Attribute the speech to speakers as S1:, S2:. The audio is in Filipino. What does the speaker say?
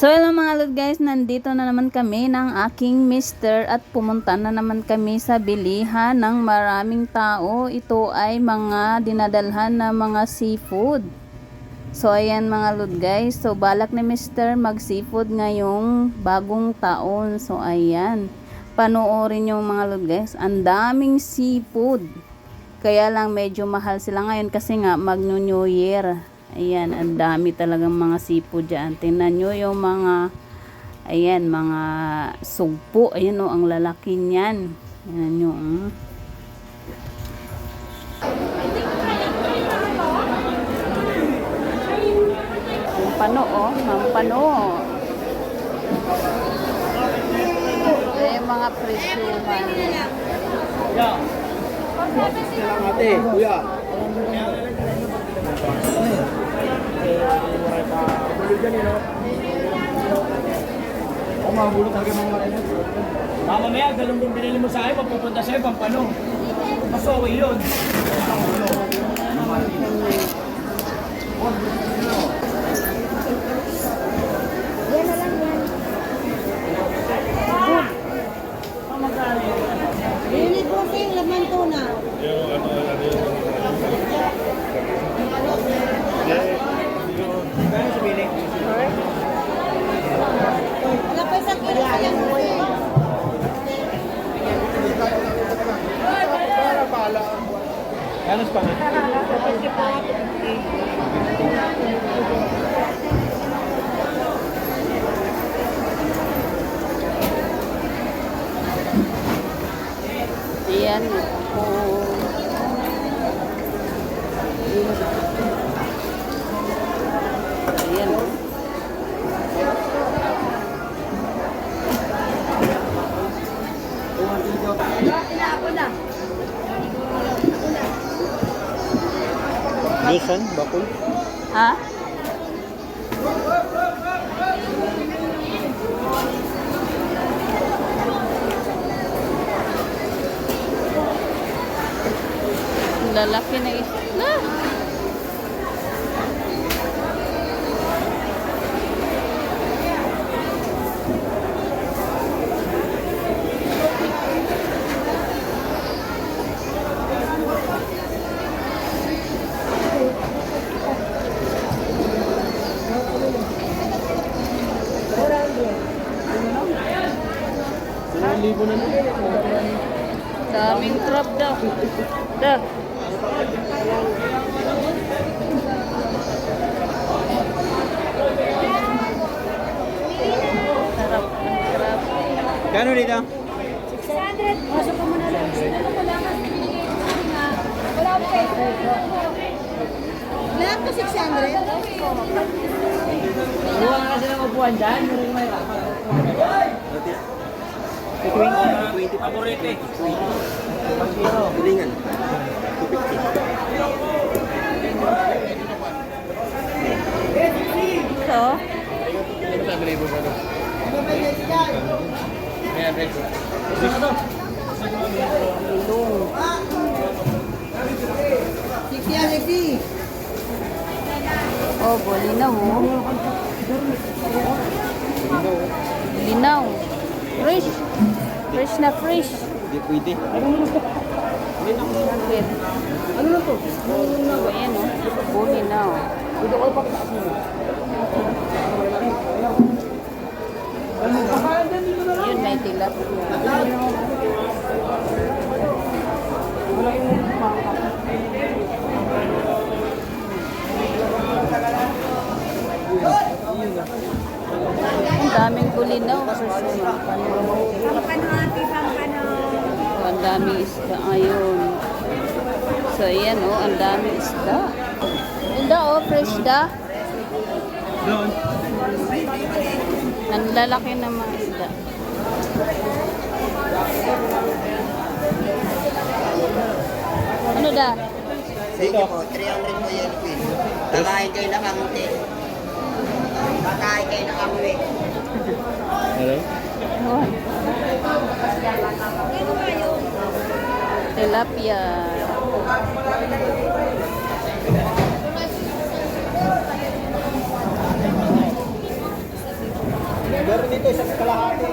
S1: So hello mga lord guys, nandito na naman kami ng aking mister at pumunta na naman kami sa bilihan ng maraming tao. Ito ay mga dinadalhan na mga seafood. So ayan mga lord guys, so balak ni mister mag seafood ngayong bagong taon. So ayan, panoorin yung mga lord guys, ang daming seafood. Kaya lang medyo mahal sila ngayon kasi nga mag-New Year. Ayan, ang dami talagang mga seafood dyan. Tingnan nyo yung mga, ayan, mga sugpo. Ayan o, ang lalaki niyan. Ayan nyo. Mampano o, mampano. Ayan mga presyuhan.
S2: Ate, kuya. Mahulog talaga mga marami. Mamaya, galong kung binili mo sa akin, mapupunta sa'yo, pampano. Masawi yun.
S3: Yan na lang yan. Bili po sing laman tuna. Wala pa isang kilo pa yan.
S2: Kanos pa nga?
S1: Ayan po. Ayan o.
S2: Yusan, bakul.
S1: Ha? Lalaki na isla.
S2: Libo na naman.
S1: Daming crab daw. Dah. Sarap ng crab.
S2: Kano dito?
S3: 600. Pasok ka muna lang. Wala akong peso. Lahat ko 600.
S2: Buwan ka kasi ng upuan dyan. Meron may raka. 20 paborite. Bilingan. 250.
S1: So,
S2: Ano sabi libo ba ito? Ayan, Rex.
S1: ilong.
S3: 660.
S1: Oh, bolinaw oh. Linaw. Fresh. Fresh na fresh.
S2: Hindi pwede.
S1: Bakit?
S2: Ano na to?
S1: So, ayan oh. Bolinaw.
S2: Ito ko pagtaas mo.
S1: Yun, may tilapia. Ang daming bulinaw. Oh, ang daming isda ngayon. So, ayan oh, ang daming isda. Isda oh, fresh da.
S2: Doon.
S1: Ang lalaki ng mga isda. Ano da?
S4: Sige po, 300 po yan, Queen. Kakain kayo na kamuti. Kakain kayo na kamuti.
S2: Hello?
S1: Oh. Tilapia.
S2: Meron dito isang kalahati.